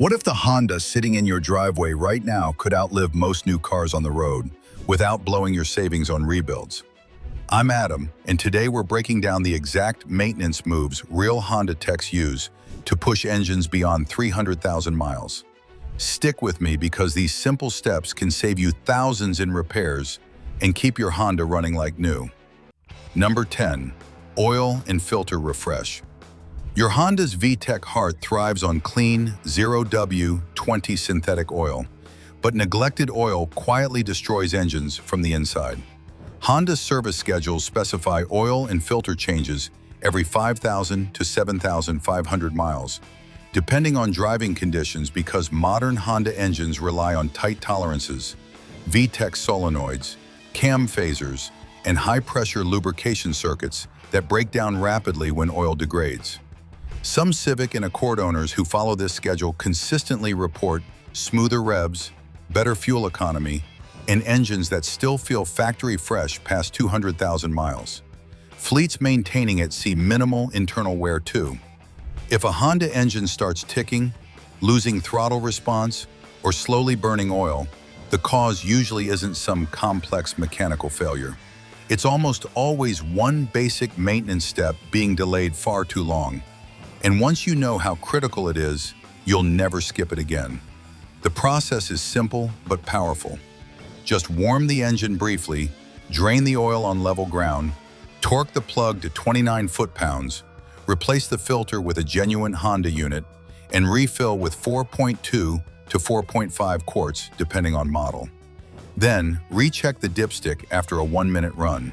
What if the Honda sitting in your driveway right now could outlive most new cars on the road without blowing your savings on rebuilds? I'm Adam, and today we're breaking down the exact maintenance moves real Honda techs use to push engines beyond 300,000 miles. Stick with me because these simple steps can save you thousands in repairs and keep your Honda running like new. Number 10. Oil and filter refresh. Your Honda's VTEC heart thrives on clean, 0W20 synthetic oil, but neglected oil quietly destroys engines from the inside. Honda's service schedules specify oil and filter changes every 5,000 to 7,500 miles, depending on driving conditions because modern Honda engines rely on tight tolerances, VTEC solenoids, cam phasers, and high-pressure lubrication circuits that break down rapidly when oil degrades. Some Civic and Accord owners who follow this schedule consistently report smoother revs, better fuel economy, and engines that still feel factory fresh past 200,000 miles. Fleets maintaining it see minimal internal wear too. If a Honda engine starts ticking, losing throttle response, or slowly burning oil, the cause usually isn't some complex mechanical failure. It's almost always one basic maintenance step being delayed far too long. And once you know how critical it is, you'll never skip it again. The process is simple but powerful. Just warm the engine briefly, drain the oil on level ground, torque the plug to 29 foot-pounds, replace the filter with a genuine Honda unit, and refill with 4.2 to 4.5 quarts depending on model. Then, recheck the dipstick after a 1-minute run.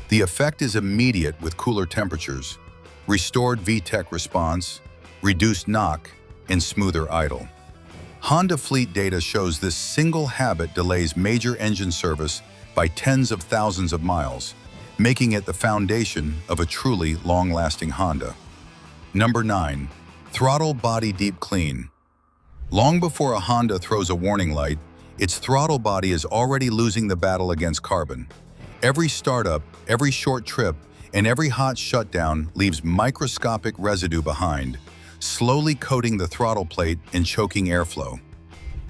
The effect is immediate with cooler temperatures, restored VTEC response, reduced knock, and smoother idle. Honda fleet data shows this single habit delays major engine service by tens of thousands of miles, making it the foundation of a truly long-lasting Honda. Number 9. Throttle body deep clean. Long before a Honda throws a warning light, its throttle body is already losing the battle against carbon. Every startup, every short trip, and every hot shutdown leaves microscopic residue behind, slowly coating the throttle plate and choking airflow.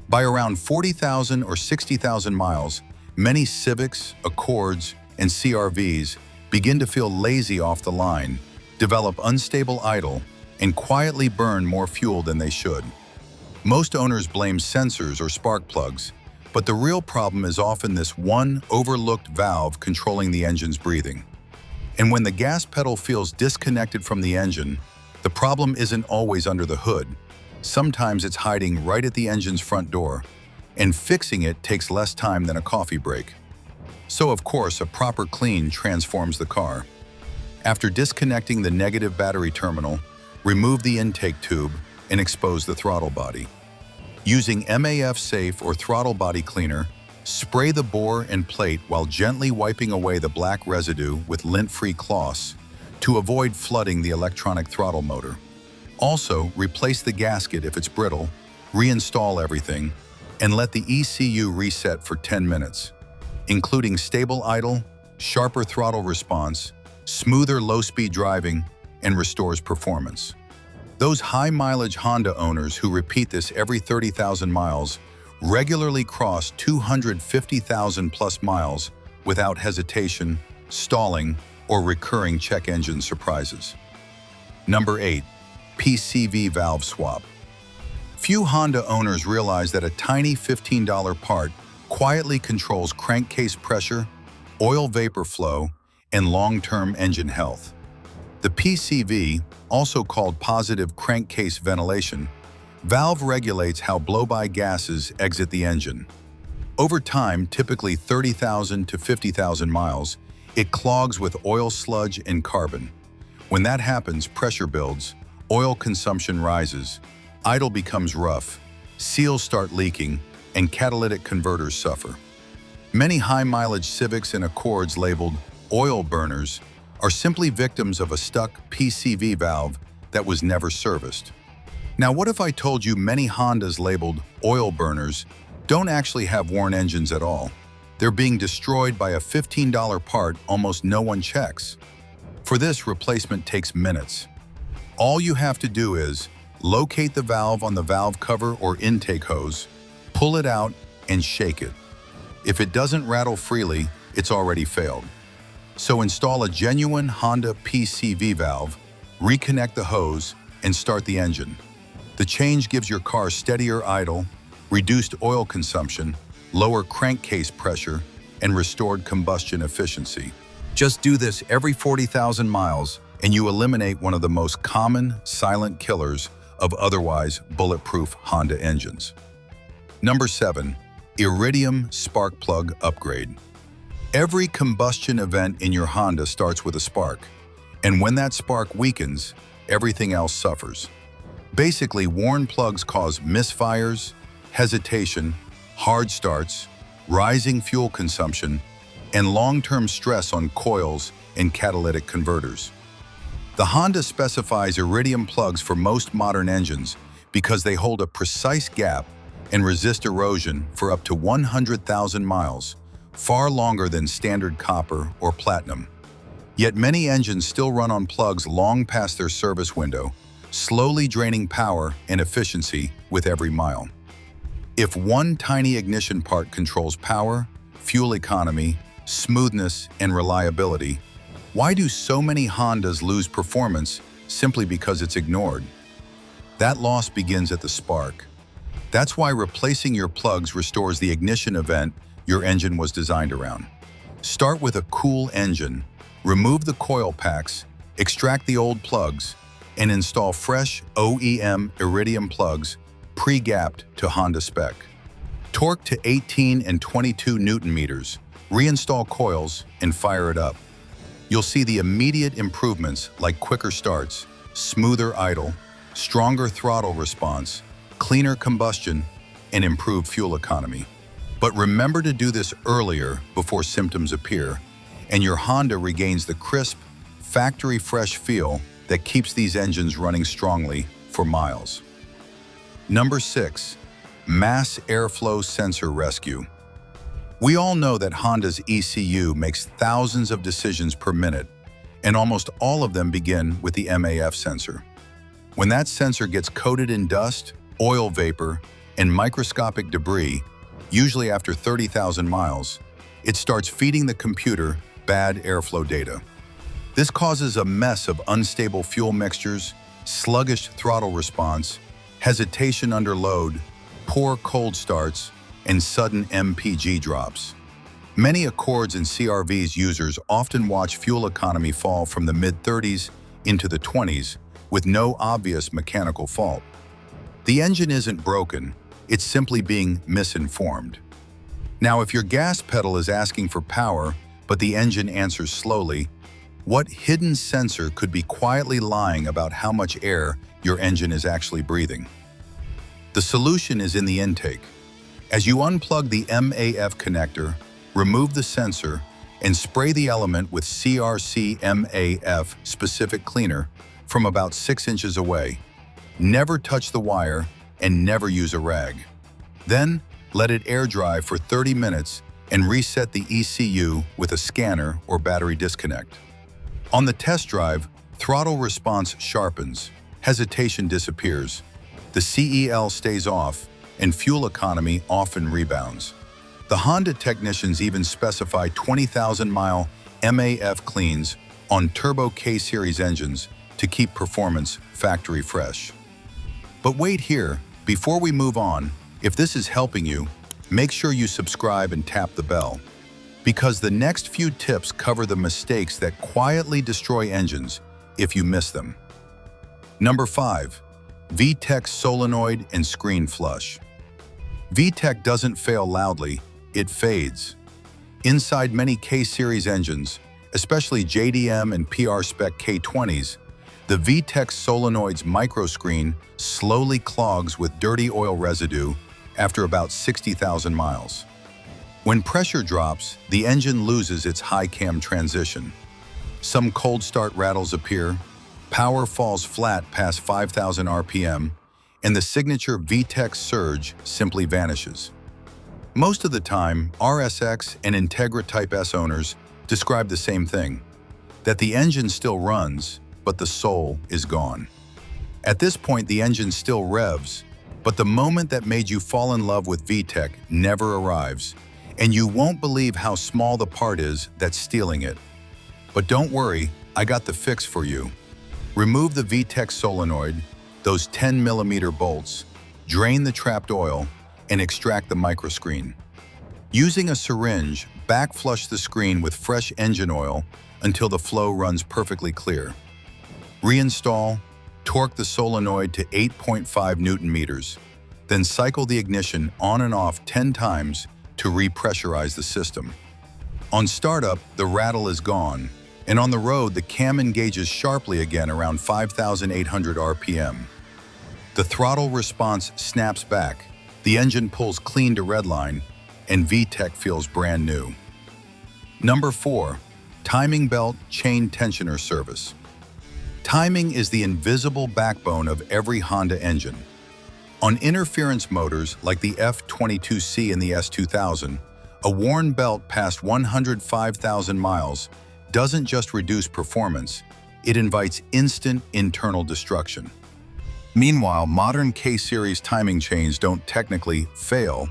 By around 40,000 or 60,000 miles, many Civics, Accords, and CR-Vs begin to feel lazy off the line, develop unstable idle, and quietly burn more fuel than they should. Most owners blame sensors or spark plugs, but the real problem is often this one overlooked valve controlling the engine's breathing. And when the gas pedal feels disconnected from the engine, the problem isn't always under the hood. Sometimes it's hiding right at the engine's front door, and fixing it takes less time than a coffee break. So of course, a proper clean transforms the car. After disconnecting the negative battery terminal, remove the intake tube and expose the throttle body. Using MAF safe or throttle body cleaner, spray the bore and plate while gently wiping away the black residue with lint-free cloths to avoid flooding the electronic throttle motor. Also, replace the gasket if it's brittle, reinstall everything, and let the ECU reset for 10 minutes, including stable idle, sharper throttle response, smoother low-speed driving, and restores performance. Those high-mileage Honda owners who repeat this every 30,000 miles regularly cross 250,000 plus miles without hesitation, stalling, or recurring check engine surprises. Number 8. PCV valve swap. Few Honda owners realize that a tiny $15 part quietly controls crankcase pressure, oil vapor flow, and long-term engine health. The PCV, also called positive crankcase ventilation, valve regulates how blow-by gases exit the engine. Over time, typically 30,000 to 50,000 miles, it clogs with oil sludge and carbon. When that happens, pressure builds, oil consumption rises, idle becomes rough, seals start leaking, and catalytic converters suffer. Many high-mileage Civics and Accords labeled oil burners are simply victims of a stuck PCV valve that was never serviced. Now, what if I told you many Hondas labeled oil burners don't actually have worn engines at all? They're being destroyed by a $15 part almost no one checks. For this, replacement takes minutes. All you have to do is Locate the valve on the valve cover or intake hose, pull it out, and shake it. If it doesn't rattle freely, it's already failed. So install a genuine Honda PCV valve, reconnect the hose, and start the engine. The change gives your car steadier idle, reduced oil consumption, lower crankcase pressure, and restored combustion efficiency. Just do this every 40,000 miles, and you eliminate one of the most common silent killers of otherwise bulletproof Honda engines. Number 7. Iridium Spark Plug Upgrade. Every combustion event in your Honda starts with a spark, and when that spark weakens, everything else suffers. Basically, worn plugs cause misfires, hesitation, hard starts, rising fuel consumption, and long-term stress on coils and catalytic converters. The Honda specifies iridium plugs for most modern engines because they hold a precise gap and resist erosion for up to 100,000 miles, far longer than standard copper or platinum. Yet many engines still run on plugs long past their service window, slowly draining power and efficiency with every mile. If one tiny ignition part controls power, fuel economy, smoothness, and reliability, why do so many Hondas lose performance simply because it's ignored? That loss begins at the spark. That's why replacing your plugs restores the ignition event your engine was designed around. Start with a cool engine, remove the coil packs, extract the old plugs, and install fresh OEM iridium plugs pre-gapped to Honda spec. Torque to 18 and 22 Newton meters, reinstall coils, and fire it up. You'll see the immediate improvements like quicker starts, smoother idle, stronger throttle response, cleaner combustion, and improved fuel economy. But remember to do this earlier before symptoms appear, and your Honda regains the crisp, factory-fresh feel that keeps these engines running strongly for miles. Number 6. Mass Airflow Sensor Rescue. We all know that Honda's ECU makes thousands of decisions per minute, and almost all of them begin with the MAF sensor. When that sensor gets coated in dust, oil vapor, and microscopic debris, usually after 30,000 miles, it starts feeding the computer bad airflow data. This causes a mess of unstable fuel mixtures, sluggish throttle response, hesitation under load, poor cold starts, and sudden MPG drops. Many Accords and CR-V's users often watch fuel economy fall from the mid-30s into the 20s with no obvious mechanical fault. The engine isn't broken, it's simply being misinformed. Now, if your gas pedal is asking for power, but the engine answers slowly, what hidden sensor could be quietly lying about how much air your engine is actually breathing? The solution is in the intake. As you unplug the MAF connector, remove the sensor, and spray the element with CRC MAF specific cleaner from about 6 inches away. Never touch the wire and never use a rag. Then, let it air dry for 30 minutes and reset the ECU with a scanner or battery disconnect. On the test drive, throttle response sharpens, hesitation disappears, the CEL stays off, and fuel economy often rebounds. The Honda technicians even specify 20,000-mile MAF cleans on Turbo K-Series engines to keep performance factory fresh. But wait here, before we move on, if this is helping you, make sure you subscribe and tap the bell, because the next few tips cover the mistakes that quietly destroy engines if you miss them. Number 5. VTEC solenoid and screen flush. VTEC doesn't fail loudly, it fades. Inside many K-Series engines, especially JDM and PR-spec K20s, the VTEC solenoid's microscreen slowly clogs with dirty oil residue after about 60,000 miles. When pressure drops, the engine loses its high cam transition. Some cold start rattles appear, power falls flat past 5,000 RPM, and the signature VTEC surge simply vanishes. Most of the time, RSX and Integra Type S owners describe the same thing, that the engine still runs, but the soul is gone. At this point, the engine still revs, but the moment that made you fall in love with VTEC never arrives, and you won't believe how small the part is that's stealing it. But don't worry, I got the fix for you. Remove the VTEC solenoid, those 10mm bolts, drain the trapped oil, and extract the microscreen. Using a syringe, backflush the screen with fresh engine oil until the flow runs perfectly clear. Reinstall, torque the solenoid to 8.5 Nm, then cycle the ignition on and off 10 times to repressurize the system. On startup, the rattle is gone, and on the road, the cam engages sharply again around 5,800 RPM. The throttle response snaps back, the engine pulls clean to redline, and VTEC feels brand new. Number 4. Timing Belt Chain Tensioner Service. Timing is the invisible backbone of every Honda engine. On interference motors like the F22C and the S2000, a worn belt past 105,000 miles doesn't just reduce performance, it invites instant internal destruction. Meanwhile, modern K-series timing chains don't technically fail,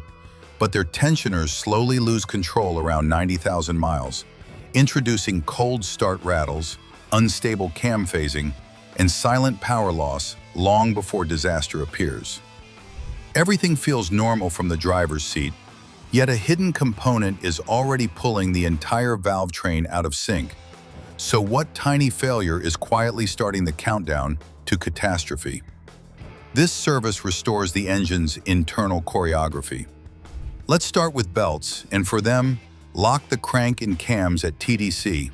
but their tensioners slowly lose control around 90,000 miles, introducing cold start rattles, unstable cam phasing, and silent power loss long before disaster appears. Everything feels normal from the driver's seat, yet a hidden component is already pulling the entire valve train out of sync. So what tiny failure is quietly starting the countdown to catastrophe? This service restores the engine's internal choreography. Let's start with belts, and for them, lock the crank and cams at TDC,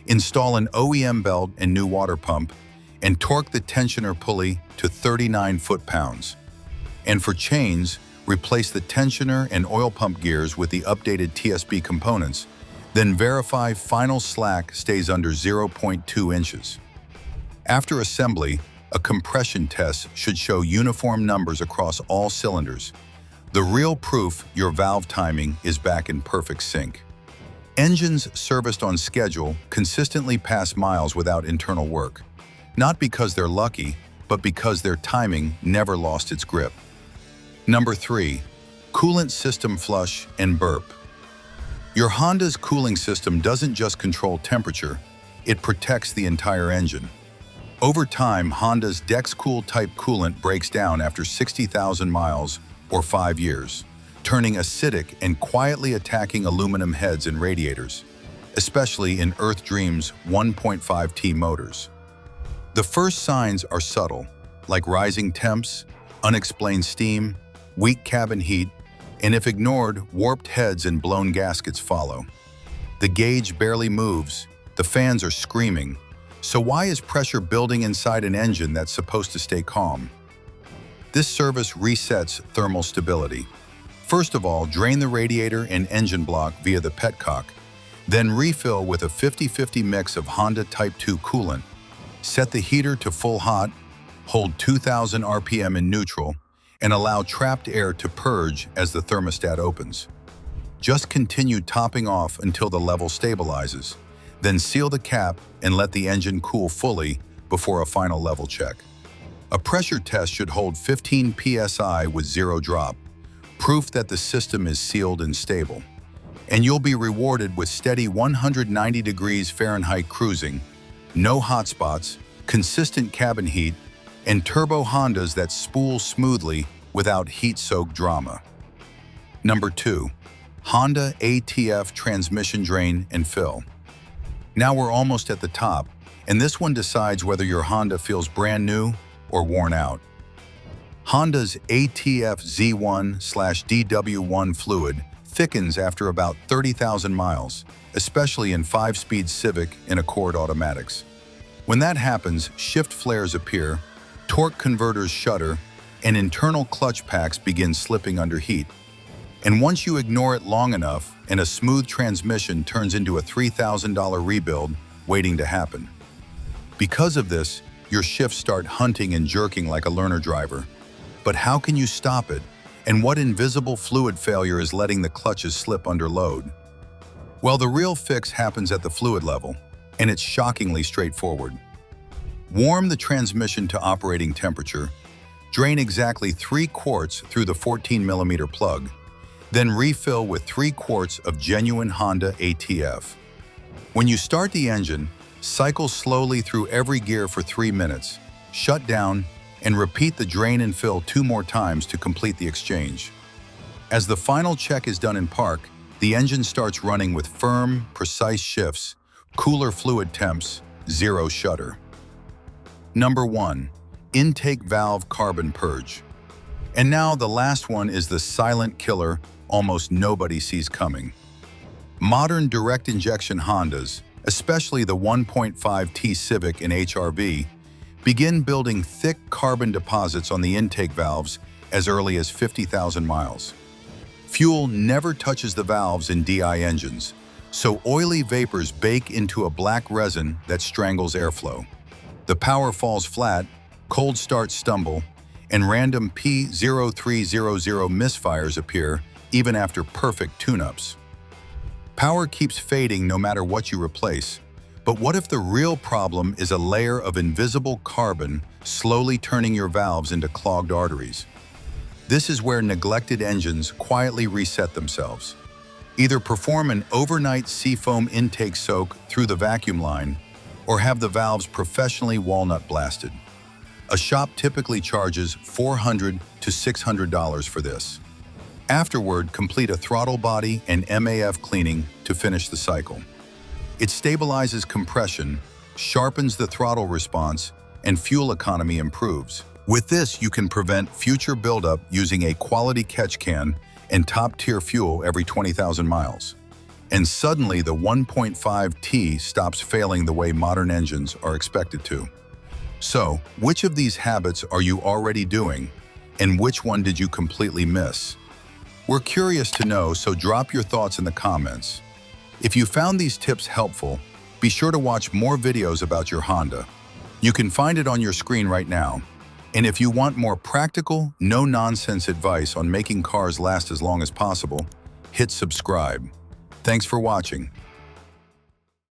install an OEM belt and new water pump, and torque the tensioner pulley to 39 foot-pounds. And for chains, replace the tensioner and oil pump gears with the updated TSB components, then verify final slack stays under 0.2 inches. After assembly, a compression test should show uniform numbers across all cylinders, the real proof your valve timing is back in perfect sync. Engines serviced on schedule consistently pass miles without internal work, not because they're lucky, but because their timing never lost its grip. Number 3. Coolant system flush and burp. Your Honda's cooling system doesn't just control temperature, it protects the entire engine. Over time, Honda's DexCool type coolant breaks down after 60,000 miles or 5 years, turning acidic and quietly attacking aluminum heads and radiators, especially in Earth Dream's 1.5T motors. The first signs are subtle, like rising temps, unexplained steam, weak cabin heat, and if ignored, warped heads and blown gaskets follow. The gauge barely moves, the fans are screaming, so why is pressure building inside an engine that's supposed to stay calm? This service resets thermal stability. First of all, drain the radiator and engine block via the petcock, then refill with a 50-50 mix of Honda Type 2 coolant. Set the heater to full hot, hold 2,000 RPM in neutral, and allow trapped air to purge as the thermostat opens. Just continue topping off until the level stabilizes, then seal the cap and let the engine cool fully before a final level check. A pressure test should hold 15 psi with 0 drop, proof that the system is sealed and stable. And you'll be rewarded with steady 190 degrees Fahrenheit cruising, no hotspots, consistent cabin heat, and turbo Hondas that spool smoothly without heat-soaked drama. Number 2. Honda ATF transmission drain and fill. Now we're almost at the top, and this one decides whether your Honda feels brand new or worn out. Honda's ATF Z1/DW1 fluid thickens after about 30,000 miles, especially in 5-speed Civic and Accord automatics. When that happens, shift flares appear, torque converters shudder, and internal clutch packs begin slipping under heat. And once you ignore it long enough, and a smooth transmission turns into a $3,000 rebuild waiting to happen. Because of this, your shifts start hunting and jerking like a learner driver. But how can you stop it? And what invisible fluid failure is letting the clutches slip under load? Well, the real fix happens at the fluid level, and it's shockingly straightforward. Warm the transmission to operating temperature. Drain exactly 3 quarts through the 14mm plug. Then refill with 3 quarts of genuine Honda ATF. When you start the engine, cycle slowly through every gear for 3 minutes, shut down, and repeat the drain and fill 2 more times to complete the exchange. As the final check is done in park, the engine starts running with firm, precise shifts, cooler fluid temps, 0 shudder. Number 1. Intake valve carbon purge. And now the last one is the silent killer almost nobody sees coming. Modern direct injection Hondas, especially the 1.5T Civic and HR-V, begin building thick carbon deposits on the intake valves as early as 50,000 miles. Fuel never touches the valves in DI engines, so oily vapors bake into a black resin that strangles airflow. The power falls flat, cold starts stumble, and random P0300 misfires appear even after perfect tune-ups. Power keeps fading no matter what you replace, but what if the real problem is a layer of invisible carbon slowly turning your valves into clogged arteries? This is where neglected engines quietly reset themselves. Either perform an overnight seafoam intake soak through the vacuum line, or have the valves professionally walnut blasted. A shop typically charges $400 to $600 for this. Afterward, complete a throttle body and MAF cleaning to finish the cycle. It stabilizes compression, sharpens the throttle response, and fuel economy improves. With this, you can prevent future buildup using a quality catch can and top-tier fuel every 20,000 miles. And suddenly, the 1.5T stops failing the way modern engines are expected to. So, which of these habits are you already doing, and which one did you completely miss? We're curious to know, so drop your thoughts in the comments. If you found these tips helpful, be sure to watch more videos about your Honda. You can find it on your screen right now. And if you want more practical, no-nonsense advice on making cars last as long as possible, hit subscribe. Thanks for watching.